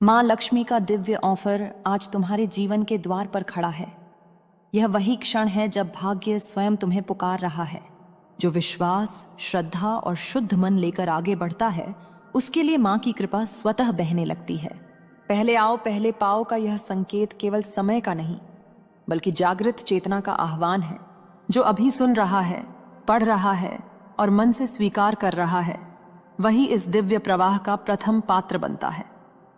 माँ लक्ष्मी का दिव्य ऑफर आज तुम्हारे जीवन के द्वार पर खड़ा है। यह वही क्षण है जब भाग्य स्वयं तुम्हें पुकार रहा है। जो विश्वास, श्रद्धा और शुद्ध मन लेकर आगे बढ़ता है, उसके लिए माँ की कृपा स्वतः बहने लगती है। पहले आओ पहले पाओ का यह संकेत केवल समय का नहीं, बल्कि जागृत चेतना का आह्वान है। जो अभी सुन रहा है, पढ़ रहा है और मन से स्वीकार कर रहा है, वही इस दिव्य प्रवाह का प्रथम पात्र बनता है।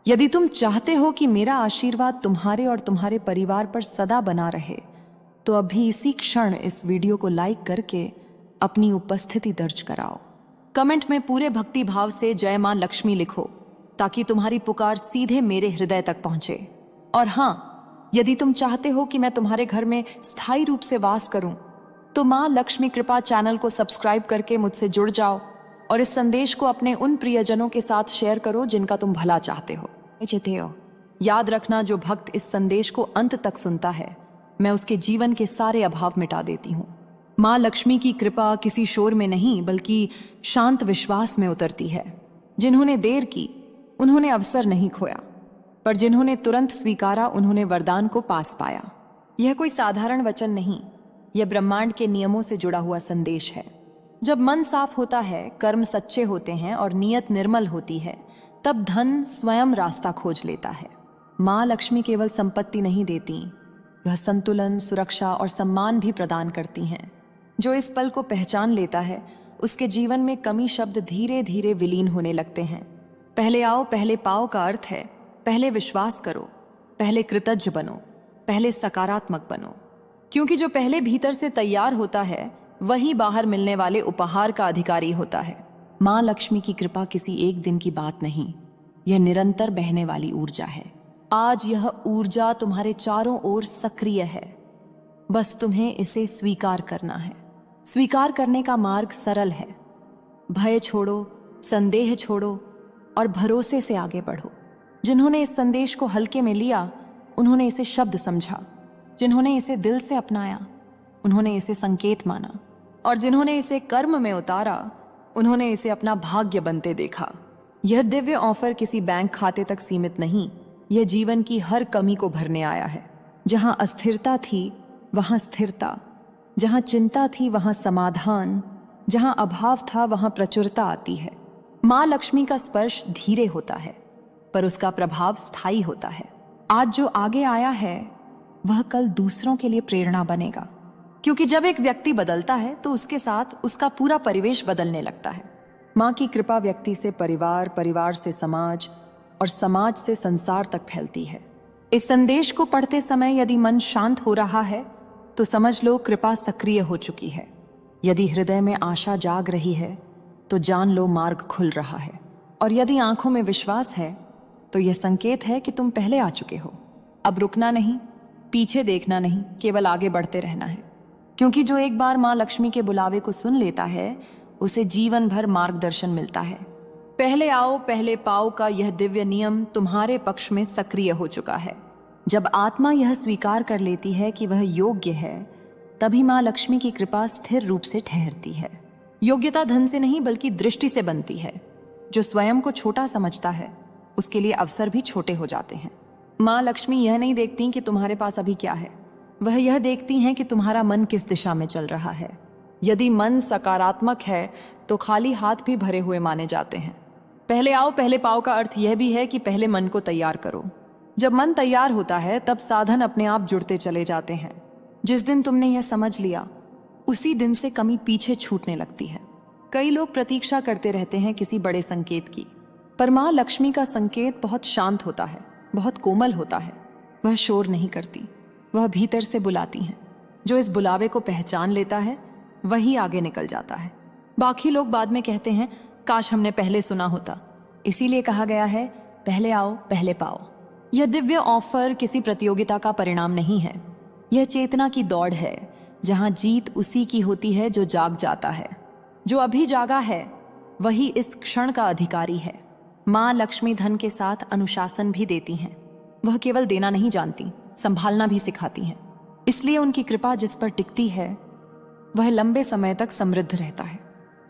यदि तुम चाहते हो कि मेरा आशीर्वाद तुम्हारे और तुम्हारे परिवार पर सदा बना रहे, तो अभी इसी क्षण इस वीडियो को लाइक करके अपनी उपस्थिति दर्ज कराओ। कमेंट में पूरे भक्ति भाव से जय मां लक्ष्मी लिखो, ताकि तुम्हारी पुकार सीधे मेरे हृदय तक पहुंचे। और हाँ, यदि तुम चाहते हो कि मैं तुम्हारे घर में स्थायी रूप से वास करूं, तो मां लक्ष्मी कृपा चैनल को सब्सक्राइब करके मुझसे जुड़ जाओ और इस संदेश को अपने उन प्रियजनों के साथ शेयर करो जिनका तुम भला चाहते हो। याद रखना, जो भक्त इस संदेश को अंत तक सुनता है, मैं उसके जीवन के सारे अभाव मिटा देती हूँ। माँ लक्ष्मी की कृपा किसी शोर में नहीं, बल्कि शांत विश्वास में उतरती है। जिन्होंने देर की, उन्होंने अवसर नहीं खोया, पर जिन्होंने तुरंत स्वीकारा, उन्होंने वरदान को पास पाया। यह कोई साधारण वचन नहीं, यह ब्रह्मांड के नियमों से जुड़ा हुआ संदेश है। जब मन साफ होता है, कर्म सच्चे होते हैं और नीयत निर्मल होती है, तब धन स्वयं रास्ता खोज लेता है। माँ लक्ष्मी केवल संपत्ति नहीं देती, वह संतुलन, सुरक्षा और सम्मान भी प्रदान करती हैं। जो इस पल को पहचान लेता है, उसके जीवन में कमी शब्द धीरे धीरे विलीन होने लगते हैं। पहले आओ पहले पाओ का अर्थ है, पहले विश्वास करो, पहले कृतज्ञ बनो, पहले सकारात्मक बनो। क्योंकि जो पहले भीतर से तैयार होता है, वही बाहर मिलने वाले उपहार का अधिकारी होता है। माँ लक्ष्मी की कृपा किसी एक दिन की बात नहीं, यह निरंतर बहने वाली ऊर्जा है। आज यह ऊर्जा तुम्हारे चारों ओर सक्रिय है, बस तुम्हें इसे स्वीकार करना है। स्वीकार करने का मार्ग सरल है। भय छोड़ो, संदेह छोड़ो और भरोसे से आगे बढ़ो। जिन्होंने इस संदेश को हल्के में लिया, उन्होंने इसे शब्द समझा। जिन्होंने इसे दिल से अपनाया, उन्होंने इसे संकेत माना। और जिन्होंने इसे कर्म में उतारा, उन्होंने इसे अपना भाग्य बनते देखा। यह दिव्य ऑफर किसी बैंक खाते तक सीमित नहीं, यह जीवन की हर कमी को भरने आया है। जहां अस्थिरता थी, वहां स्थिरता। जहां चिंता थी, वहां समाधान। जहां अभाव था, वहां प्रचुरता आती है। माँ लक्ष्मी का स्पर्श धीरे होता है, पर उसका प्रभाव स्थायी होता है। आज जो आगे आया है, वह कल दूसरों के लिए प्रेरणा बनेगा। क्योंकि जब एक व्यक्ति बदलता है, तो उसके साथ उसका पूरा परिवेश बदलने लगता है। माँ की कृपा व्यक्ति से परिवार, परिवार से समाज और समाज से संसार तक फैलती है। इस संदेश को पढ़ते समय यदि मन शांत हो रहा है, तो समझ लो कृपा सक्रिय हो चुकी है। यदि हृदय में आशा जाग रही है, तो जान लो मार्ग खुल रहा है। और यदि आंखों में विश्वास है, तो यह संकेत है कि तुम पहले आ चुके हो। अब रुकना नहीं, पीछे देखना नहीं, केवल आगे बढ़ते रहना है। क्योंकि जो एक बार माँ लक्ष्मी के बुलावे को सुन लेता है, उसे जीवन भर मार्गदर्शन मिलता है। पहले आओ पहले पाओ का यह दिव्य नियम तुम्हारे पक्ष में सक्रिय हो चुका है। जब आत्मा यह स्वीकार कर लेती है कि वह योग्य है, तभी माँ लक्ष्मी की कृपा स्थिर रूप से ठहरती है। योग्यता धन से नहीं, बल्कि दृष्टि से बनती है। जो स्वयं को छोटा समझता है, उसके लिए अवसर भी छोटे हो जाते हैं। माँ लक्ष्मी यह नहीं देखती कि तुम्हारे पास अभी क्या है, वह यह देखती हैं कि तुम्हारा मन किस दिशा में चल रहा है। यदि मन सकारात्मक है, तो खाली हाथ भी भरे हुए माने जाते हैं। पहले आओ पहले पाओ का अर्थ यह भी है कि पहले मन को तैयार करो। जब मन तैयार होता है, तब साधन अपने आप जुड़ते चले जाते हैं। जिस दिन तुमने यह समझ लिया, उसी दिन से कमी पीछे छूटने लगती है। कई लोग प्रतीक्षा करते रहते हैं किसी बड़े संकेत की, पर माँ लक्ष्मी का संकेत बहुत शांत होता है, बहुत कोमल होता है। वह शोर नहीं करती, वह भीतर से बुलाती हैं। जो इस बुलावे को पहचान लेता है, वही आगे निकल जाता है। बाकी लोग बाद में कहते हैं, काश हमने पहले सुना होता। इसीलिए कहा गया है, पहले आओ पहले पाओ। यह दिव्य ऑफर किसी प्रतियोगिता का परिणाम नहीं है, यह चेतना की दौड़ है, जहां जीत उसी की होती है जो जाग जाता है। जो अभी जागा है, वही इस क्षण का अधिकारी है। माँ लक्ष्मी धन के साथ अनुशासन भी देती हैं। वह केवल देना नहीं जानती, संभालना भी सिखाती हैं। इसलिए उनकी कृपा जिस पर टिकती है, वह लंबे समय तक समृद्ध रहता है।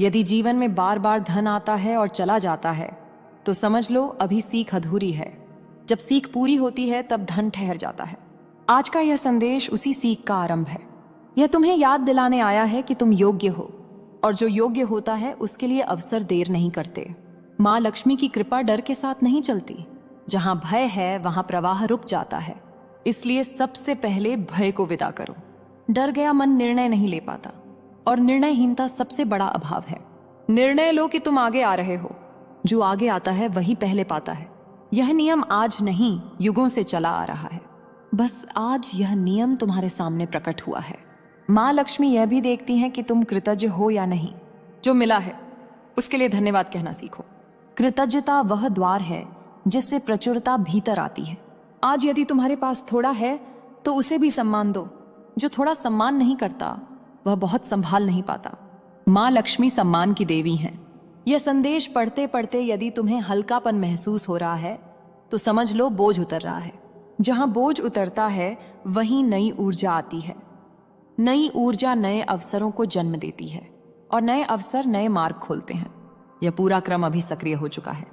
यदि जीवन में बार बार धन आता है और चला जाता है, तो समझ लो अभी सीख अधूरी है। जब सीख पूरी होती है तब धन ठहर जाता है। आज का यह संदेश उसी सीख का आरंभ है। यह तुम्हें याद दिलाने आया है कि तुम योग्य हो, और जो योग्य होता है उसके लिए अवसर देर नहीं करते। माँ लक्ष्मी की कृपा डर के साथ नहीं चलती। जहां भय है वहां प्रवाह रुक जाता है। इसलिए सबसे पहले भय को विदा करो। डर गया मन निर्णय नहीं ले पाता, और निर्णयहीनता सबसे बड़ा अभाव है। निर्णय लो कि तुम आगे आ रहे हो। जो आगे आता है वही पहले पाता है। यह नियम आज नहीं, युगों से चला आ रहा है। बस आज यह नियम तुम्हारे सामने प्रकट हुआ है। माँ लक्ष्मी यह भी देखती हैं कि तुम कृतज्ञ हो या नहीं। जो मिला है उसके लिए धन्यवाद कहना सीखो। कृतज्ञता वह द्वार है जिससे प्रचुरता भीतर आती है। आज यदि तुम्हारे पास थोड़ा है तो उसे भी सम्मान दो। जो थोड़ा सम्मान नहीं करता वह बहुत संभाल नहीं पाता। माँ लक्ष्मी सम्मान की देवी हैं। यह संदेश पढ़ते पढ़ते यदि तुम्हें हल्कापन महसूस हो रहा है तो समझ लो बोझ उतर रहा है। जहां बोझ उतरता है वहीं नई ऊर्जा आती है। नई ऊर्जा नए अवसरों को जन्म देती है, और नए अवसर नए मार्ग खोलते हैं। यह पूरा क्रम अभी सक्रिय हो चुका है।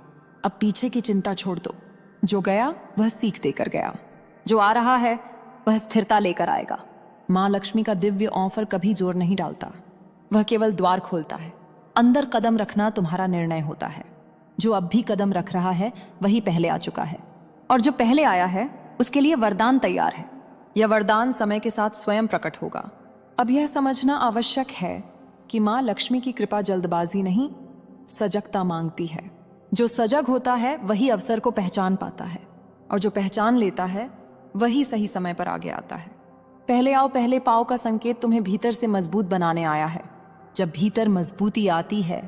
अब पीछे की चिंता छोड़ दो। जो गया वह सीख देकर गया। जो आ रहा है वह स्थिरता लेकर आएगा। माँ लक्ष्मी का दिव्य ऑफर कभी जोर नहीं डालता, वह केवल द्वार खोलता है। अंदर कदम रखना तुम्हारा निर्णय होता है। जो अब भी कदम रख रहा है वही पहले आ चुका है, और जो पहले आया है उसके लिए वरदान तैयार है। यह वरदान समय के साथ स्वयं प्रकट होगा। अब यह समझना आवश्यक है कि माँ लक्ष्मी की कृपा जल्दबाजी नहीं, सजगता मांगती है। जो सजग होता है वही अवसर को पहचान पाता है, और जो पहचान लेता है वही सही समय पर आगे आता है। पहले आओ पहले पाओ का संकेत तुम्हें भीतर से मजबूत बनाने आया है। जब भीतर मजबूती आती है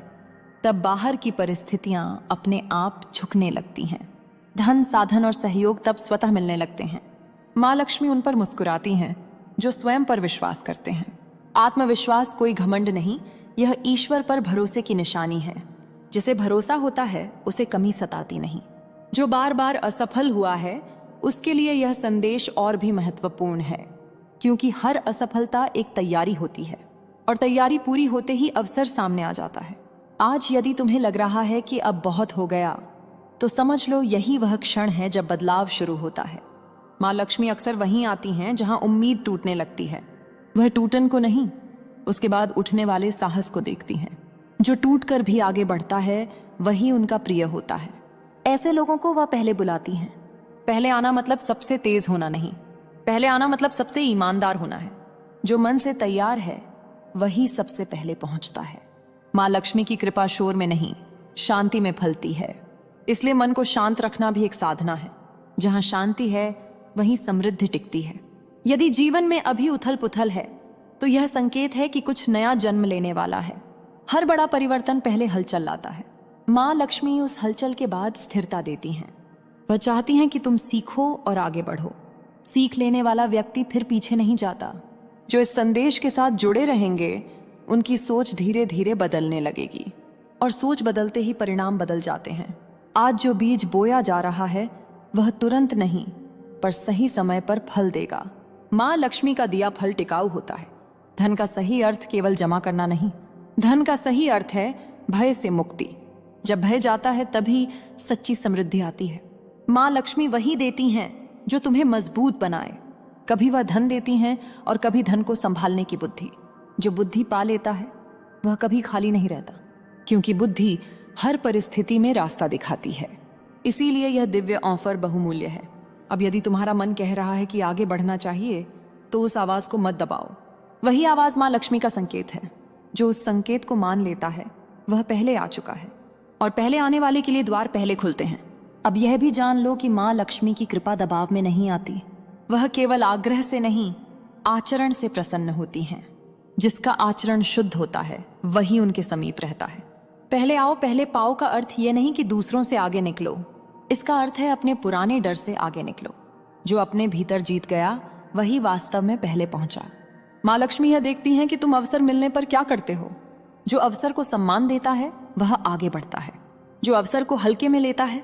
तब बाहर की परिस्थितियां अपने आप झुकने लगती हैं। धन, साधन और सहयोग तब स्वतः मिलने लगते हैं। माँ लक्ष्मी उन पर मुस्कुराती हैं जो स्वयं पर विश्वास करते हैं। आत्मविश्वास कोई घमंड नहीं, यह ईश्वर पर भरोसे की निशानी है। जिसे भरोसा होता है उसे कमी सताती नहीं। जो बार बार असफल हुआ है उसके लिए यह संदेश और भी महत्वपूर्ण है, क्योंकि हर असफलता एक तैयारी होती है, और तैयारी पूरी होते ही अवसर सामने आ जाता है। आज यदि तुम्हें लग रहा है कि अब बहुत हो गया, तो समझ लो यही वह क्षण है जब बदलाव शुरू होता है। माँ लक्ष्मी अक्सर वहीं आती हैं जहां उम्मीद टूटने लगती है। वह टूटन को नहीं, उसके बाद उठने वाले साहस को देखती हैं। जो टूट कर भी आगे बढ़ता है वही उनका प्रिय होता है। ऐसे लोगों को वह पहले बुलाती हैं। पहले आना मतलब सबसे तेज होना नहीं, पहले आना मतलब सबसे ईमानदार होना है। जो मन से तैयार है वही सबसे पहले पहुंचता है। माँ लक्ष्मी की कृपा शोर में नहीं, शांति में फलती है। इसलिए मन को शांत रखना भी एक साधना है। जहां शांति है वहीं समृद्धि टिकती है। यदि जीवन में अभी उथल पुथल है तो यह संकेत है कि कुछ नया जन्म लेने वाला है। हर बड़ा परिवर्तन पहले हलचल लाता है। माँ लक्ष्मी उस हलचल के बाद स्थिरता देती हैं। वह चाहती हैं कि तुम सीखो और आगे बढ़ो। सीख लेने वाला व्यक्ति फिर पीछे नहीं जाता। जो इस संदेश के साथ जुड़े रहेंगे उनकी सोच धीरे धीरे बदलने लगेगी, और सोच बदलते ही परिणाम बदल जाते हैं। आज जो बीज बोया जा रहा है वह तुरंत नहीं पर सही समय पर फल देगा। माँ लक्ष्मी का दिया फल टिकाऊ होता है। धन का सही अर्थ केवल जमा करना नहीं, धन का सही अर्थ है भय से मुक्ति। जब भय जाता है तभी सच्ची समृद्धि आती है। माँ लक्ष्मी वही देती हैं जो तुम्हें मजबूत बनाए। कभी वह धन देती हैं और कभी धन को संभालने की बुद्धि। जो बुद्धि पा लेता है वह कभी खाली नहीं रहता, क्योंकि बुद्धि हर परिस्थिति में रास्ता दिखाती है। इसीलिए यह दिव्य ऑफर बहुमूल्य है। अब यदि तुम्हारा मन कह रहा है कि आगे बढ़ना चाहिए तो उस आवाज को मत दबाओ। वही आवाज माँ लक्ष्मी का संकेत है। जो उस संकेत को मान लेता है वह पहले आ चुका है, और पहले आने वाले के लिए द्वार पहले खुलते हैं। अब यह भी जान लो कि माँ लक्ष्मी की कृपा दबाव में नहीं आती। वह केवल आग्रह से नहीं, आचरण से प्रसन्न होती हैं। जिसका आचरण शुद्ध होता है वही उनके समीप रहता है। पहले आओ पहले पाओ का अर्थ यह नहीं कि दूसरों से आगे निकलो। इसका अर्थ है अपने पुराने डर से आगे निकलो। जो अपने भीतर जीत गया वही वास्तव में पहले पहुंचा। माँ लक्ष्मी यह देखती हैं कि तुम अवसर मिलने पर क्या करते हो। जो अवसर को सम्मान देता है वह आगे बढ़ता है। जो अवसर को हल्के में लेता है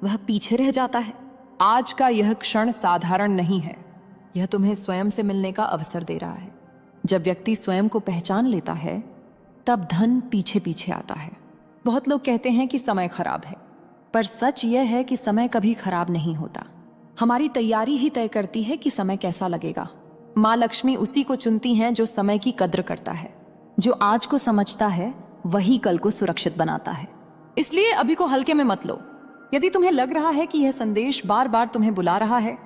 वह पीछे रह जाता है। आज का यह क्षण साधारण नहीं है। यह तुम्हें स्वयं से मिलने का अवसर दे रहा है। जब व्यक्ति स्वयं को पहचान लेता है तब धन पीछे पीछे आता है। बहुत लोग कहते हैं कि समय खराब है, पर सच यह है कि समय कभी खराब नहीं होता। हमारी तैयारी ही तय करती है कि समय कैसा लगेगा। माँ लक्ष्मी उसी को चुनती हैं जो समय की कद्र करता है। जो आज को समझता है वही कल को सुरक्षित बनाता है। इसलिए अभी को हल्के में मत लो। यदि तुम्हें लग रहा है कि यह संदेश बार बार तुम्हें बुला रहा है,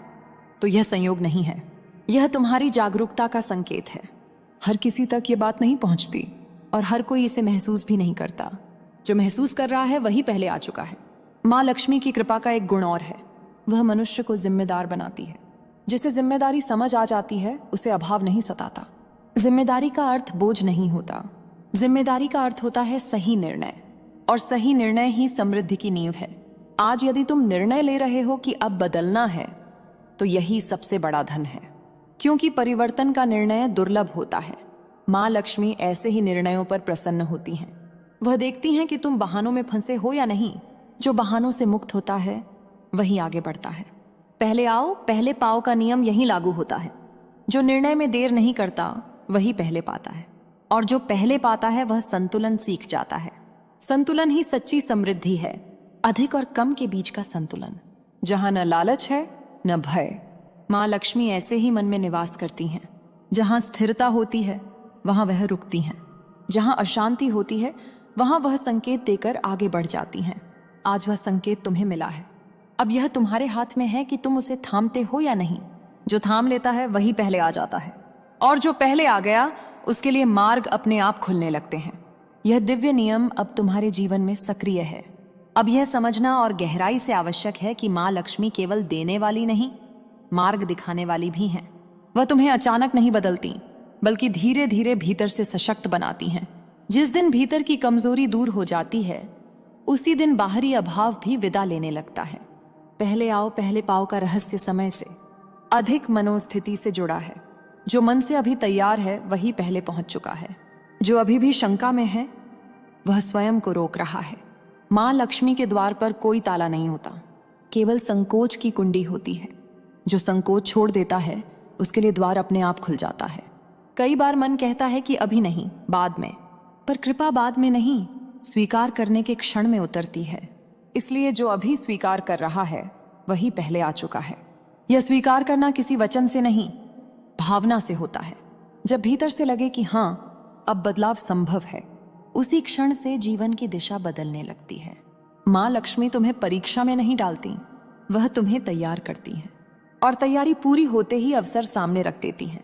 तो यह संयोग नहीं है, यह तुम्हारी जागरूकता का संकेत है। हर किसी तक यह बात नहीं पहुंचती और हर कोई इसे महसूस भी नहीं करता। जो महसूस कर रहा है वही पहले आ चुका है। माँ लक्ष्मी की कृपा का एक गुण और है, वह मनुष्य को जिम्मेदार बनाती है। जिसे जिम्मेदारी समझ आ जाती है उसे अभाव नहीं सताता। जिम्मेदारी का अर्थ बोझ नहीं होता, जिम्मेदारी का अर्थ होता है सही निर्णय, और सही निर्णय ही समृद्धि की नींव है। आज यदि तुम निर्णय ले रहे हो कि अब बदलना है, तो यही सबसे बड़ा धन है, क्योंकि परिवर्तन का निर्णय दुर्लभ होता है। माँ लक्ष्मी ऐसे ही निर्णयों पर प्रसन्न होती हैं। वह देखती हैं कि तुम बहानों में फंसे हो या नहीं। जो बहानों से मुक्त होता है वही आगे बढ़ता है। पहले आओ पहले पाओ का नियम यहीं लागू होता है। जो निर्णय में देर नहीं करता वही पहले पाता है, और जो पहले पाता है वह संतुलन सीख जाता है। संतुलन ही सच्ची समृद्धि है, अधिक और कम के बीच का संतुलन, जहां न लालच है न भय। माँ लक्ष्मी ऐसे ही मन में निवास करती हैं। जहां स्थिरता होती है वहां वह रुकती हैं, जहां अशांति होती है वहां वह संकेत देकर आगे बढ़ जाती हैं। आज वह संकेत तुम्हें मिला है। अब यह तुम्हारे हाथ में है कि तुम उसे थामते हो या नहीं। जो थाम लेता है वही पहले आ जाता है, और जो पहले आ गया उसके लिए मार्ग अपने आप खुलने लगते हैं। यह दिव्य नियम अब तुम्हारे जीवन में सक्रिय है। अब यह समझना और गहराई से आवश्यक है कि माँ लक्ष्मी केवल देने वाली नहीं, मार्ग दिखाने वाली भी हैं। वह तुम्हें अचानक नहीं बदलती, बल्कि धीरे धीरे भीतर से सशक्त बनाती हैं। जिस दिन भीतर की कमजोरी दूर हो जाती है, उसी दिन बाहरी अभाव भी विदा लेने लगता है। पहले आओ पहले पाओ का रहस्य समय से अधिक मनोस्थिति से जुड़ा है। जो मन से अभी तैयार है वही पहले पहुंच चुका है। जो अभी भी शंका में है वह स्वयं को रोक रहा है। माँ लक्ष्मी के द्वार पर कोई ताला नहीं होता, केवल संकोच की कुंडी होती है। जो संकोच छोड़ देता है उसके लिए द्वार अपने आप खुल जाता है। कई बार मन कहता है कि अभी नहीं, बाद में, पर कृपा बाद में नहीं, स्वीकार करने के क्षण में उतरती है। इसलिए जो अभी स्वीकार कर रहा है वही पहले आ चुका है। यह स्वीकार करना किसी वचन से नहीं, भावना से होता है। जब भीतर से लगे कि हाँ अब बदलाव संभव है, उसी क्षण से जीवन की दिशा बदलने लगती है। माँ लक्ष्मी तुम्हें परीक्षा में नहीं डालती, वह तुम्हें तैयार करती हैं, और तैयारी पूरी होते ही अवसर सामने रख देती हैं।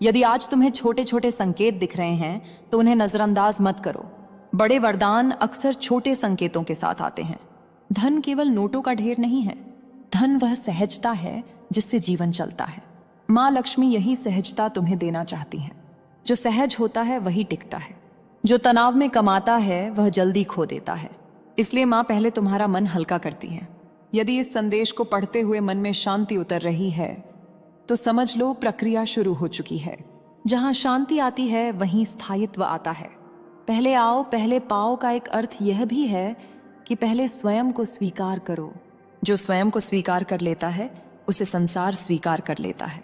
यदि आज तुम्हें छोटे छोटे संकेत दिख रहे हैं तो उन्हें नजरअंदाज मत करो। बड़े वरदान अक्सर छोटे संकेतों के साथ आते हैं। धन केवल नोटों का ढेर नहीं है, धन वह सहजता है जिससे जीवन चलता है। माँ लक्ष्मी यही सहजता तुम्हें देना चाहती हैं। जो सहज होता है वही टिकता है, जो तनाव में कमाता है वह जल्दी खो देता है। इसलिए माँ पहले तुम्हारा मन हल्का करती हैं। यदि इस संदेश को पढ़ते हुए मन में शांति उतर रही है तो समझ लो प्रक्रिया शुरू हो चुकी है। जहां शांति आती है वहीं स्थायित्व आता है। पहले आओ पहले पाओ का एक अर्थ यह भी है कि पहले स्वयं को स्वीकार करो। जो स्वयं को स्वीकार कर लेता है उसे संसार स्वीकार कर लेता है।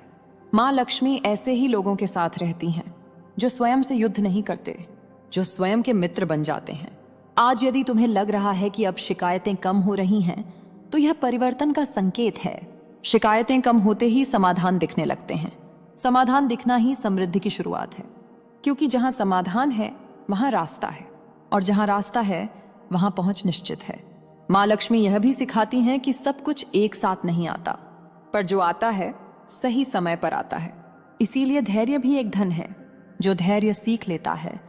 माँ लक्ष्मी ऐसे ही लोगों के साथ रहती हैं जो स्वयं से युद्ध नहीं करते, जो स्वयं के मित्र बन जाते हैं। आज यदि तुम्हें लग रहा है कि अब शिकायतें कम हो रही हैं, तो यह परिवर्तन का संकेत है। शिकायतें कम होते ही समाधान दिखने लगते हैं। समाधान दिखना ही समृद्धि की शुरुआत है, क्योंकि जहां समाधान है वहां रास्ता है, और जहां रास्ता है वहां पहुंच निश्चित है। माँ लक्ष्मी यह भी सिखाती हैं कि सब कुछ एक साथ नहीं आता, पर जो आता है सही समय पर आता है। इसीलिए धैर्य भी एक धन है। जो धैर्य सीख लेता है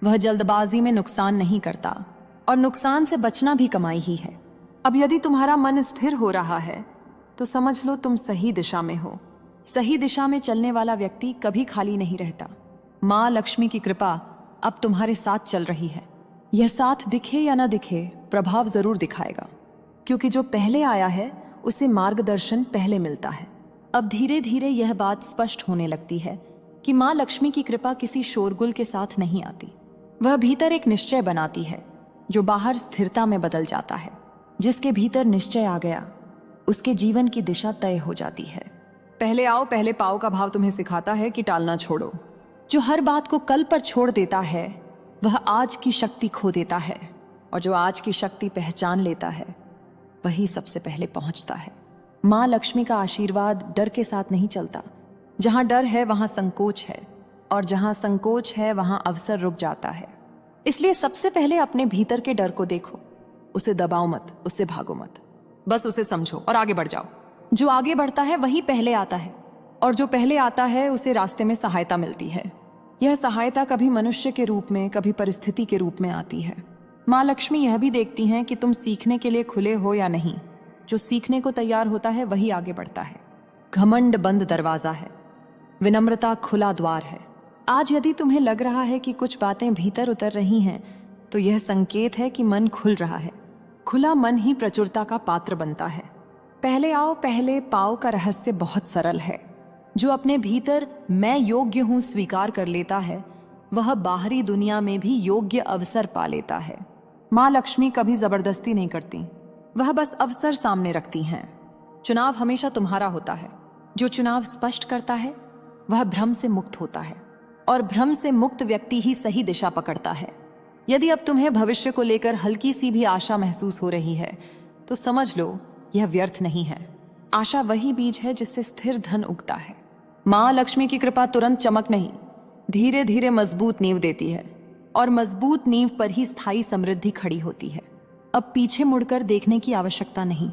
वह जल्दबाजी में नुकसान नहीं करता, और नुकसान से बचना भी कमाई ही है। अब यदि तुम्हारा मन स्थिर हो रहा है तो समझ लो तुम सही दिशा में हो। सही दिशा में चलने वाला व्यक्ति कभी खाली नहीं रहता। माँ लक्ष्मी की कृपा अब तुम्हारे साथ चल रही है। यह साथ दिखे या ना दिखे प्रभाव जरूर दिखाएगा, क्योंकि जो पहले आया है उसे मार्गदर्शन पहले मिलता है। अब धीरे धीरे यह बात स्पष्ट होने लगती है कि माँ लक्ष्मी की कृपा किसी शोरगुल के साथ नहीं आती। वह भीतर एक निश्चय बनाती है जो बाहर स्थिरता में बदल जाता है। जिसके भीतर निश्चय आ गया उसके जीवन की दिशा तय हो जाती है। पहले आओ पहले पाओ का भाव तुम्हें सिखाता है कि टालना छोड़ो। जो हर बात को कल पर छोड़ देता है वह आज की शक्ति खो देता है, और जो आज की शक्ति पहचान लेता है वही सबसे पहले पहुंचता है। माँ लक्ष्मी का आशीर्वाद डर के साथ नहीं चलता। जहां डर है वहां संकोच है, और जहां संकोच है वहां अवसर रुक जाता है। इसलिए सबसे पहले अपने भीतर के डर को देखो, उसे दबाओ मत, उससे भागो मत, बस उसे समझो और आगे बढ़ जाओ। जो आगे बढ़ता है वही पहले आता है, और जो पहले आता है उसे रास्ते में सहायता मिलती है। यह सहायता कभी मनुष्य के रूप में, कभी परिस्थिति के रूप में आती है। माँ लक्ष्मी यह भी देखती हैं कि तुम सीखने के लिए खुले हो या नहीं। जो सीखने को तैयार होता है वही आगे बढ़ता है। घमंड बंद दरवाजा है, विनम्रता खुला द्वार है। आज यदि तुम्हें लग रहा है कि कुछ बातें भीतर उतर रही हैं, तो यह संकेत है कि मन खुल रहा है। खुला मन ही प्रचुरता का पात्र बनता है। पहले आओ पहले पाओ का रहस्य बहुत सरल है। जो अपने भीतर मैं योग्य हूं स्वीकार कर लेता है, वह बाहरी दुनिया में भी योग्य अवसर पा लेता है। माँ लक्ष्मी कभी जबरदस्ती नहीं करती, वह बस अवसर सामने रखती हैं। चुनाव हमेशा तुम्हारा होता है। जो चुनाव स्पष्ट करता है वह भ्रम से मुक्त होता है, और भ्रम से मुक्त व्यक्ति ही सही दिशा पकड़ता है। यदि अब तुम्हें भविष्य को लेकर हल्की सी भी आशा महसूस हो रही है, तो समझ लो यह व्यर्थ नहीं है। आशा वही बीज है जिससे स्थिर धन उगता है। माँ लक्ष्मी की कृपा तुरंत चमक नहीं, धीरे धीरे मजबूत नींव देती है, और मजबूत नींव पर ही स्थायी समृद्धि खड़ी होती है। अब पीछे मुड़कर देखने की आवश्यकता नहीं।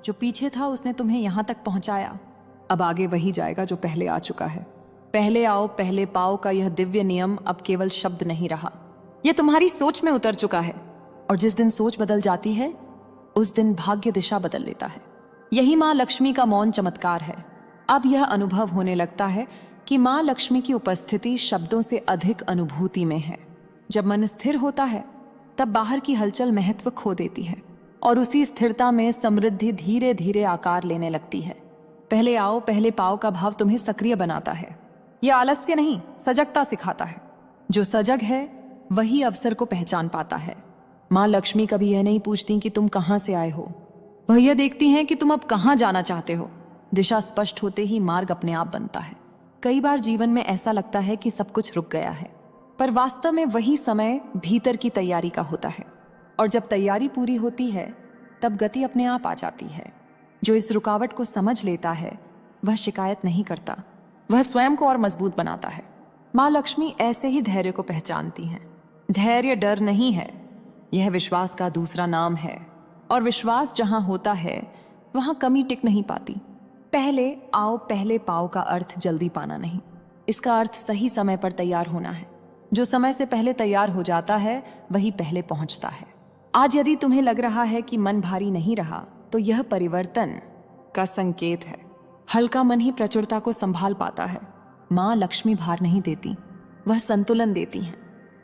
जो पीछे था उसने तुम्हें यहाँ तक पहुँचाया, अब आगे वही जाएगा जो पहले आ चुका है। पहले आओ पहले पाओ का यह दिव्य नियम अब केवल शब्द नहीं रहा, यह तुम्हारी सोच में उतर चुका है। और जिस दिन सोच बदल जाती है उस दिन भाग्य दिशा बदल लेता है। यही माँ लक्ष्मी का मौन चमत्कार है। अब यह अनुभव होने लगता है कि माँ लक्ष्मी की उपस्थिति शब्दों से अधिक अनुभूति में है। जब मन स्थिर होता है तब बाहर की हलचल महत्व खो देती है, और उसी स्थिरता में समृद्धि धीरे धीरे आकार लेने लगती है। पहले आओ पहले पाओ का भाव तुम्हें सक्रिय बनाता है। यह आलस्य नहीं, सजगता सिखाता है। जो सजग है वही अवसर को पहचान पाता है। माँ लक्ष्मी कभी यह नहीं पूछती कि तुम कहाँ से आए हो, वह यह देखती हैं कि तुम अब कहाँ जाना चाहते हो। दिशा स्पष्ट होते ही मार्ग अपने आप बनता है। कई बार जीवन में ऐसा लगता है कि सब कुछ रुक गया है, पर वास्तव में वही समय भीतर की तैयारी का होता है, और जब तैयारी पूरी होती है तब गति अपने आप आ जाती है। जो इस रुकावट को समझ लेता है वह शिकायत नहीं करता, वह स्वयं को और मजबूत बनाता है। माँ लक्ष्मी ऐसे ही धैर्य को पहचानती हैं। धैर्य डर नहीं है, यह विश्वास का दूसरा नाम है, और विश्वास जहां होता है वहां कमी टिक नहीं पाती। पहले आओ पहले पाओ का अर्थ जल्दी पाना नहीं, इसका अर्थ सही समय पर तैयार होना है। जो समय से पहले तैयार हो जाता है वही पहले पहुंचता है। आज यदि तुम्हें लग रहा है कि मन भारी नहीं रहा, तो यह परिवर्तन का संकेत है। हल्का मन ही प्रचुरता को संभाल पाता है। माँ लक्ष्मी भार नहीं देती, वह संतुलन देती हैं।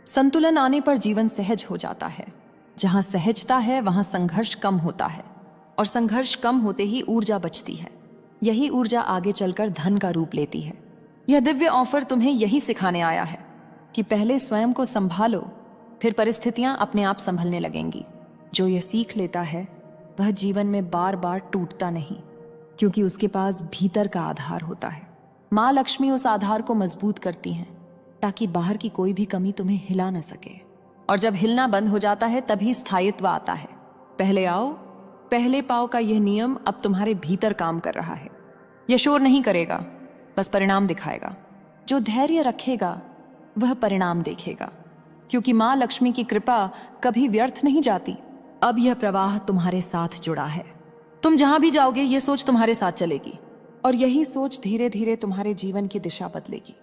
संतुलन आने पर जीवन सहज हो जाता है। जहां सहजता है वहां संघर्ष कम होता है, और संघर्ष कम होते ही ऊर्जा बचती है। यही ऊर्जा आगे चलकर धन का रूप लेती है। यह दिव्य ऑफर तुम्हें यही सिखाने आया है कि पहले स्वयं को संभालो, फिर परिस्थितियां अपने आप संभलने लगेंगी। जो यह सीख लेता है वह जीवन में बार बार टूटता नहीं, क्योंकि उसके पास भीतर का आधार होता है। माँ लक्ष्मी उस आधार को मजबूत करती हैं ताकि बाहर की कोई भी कमी तुम्हें हिला न सके। और जब हिलना बंद हो जाता है तभी स्थायित्व आता है। पहले आओ पहले पाओ का यह नियम अब तुम्हारे भीतर काम कर रहा है। यह शोर नहीं करेगा, बस परिणाम दिखाएगा। जो धैर्य रखेगा वह परिणाम देखेगा, क्योंकि माँ लक्ष्मी की कृपा कभी व्यर्थ नहीं जाती। अब यह प्रवाह तुम्हारे साथ जुड़ा है। तुम जहां भी जाओगे यह सोच तुम्हारे साथ चलेगी, और यही सोच धीरे धीरे तुम्हारे जीवन की दिशा बदलेगी।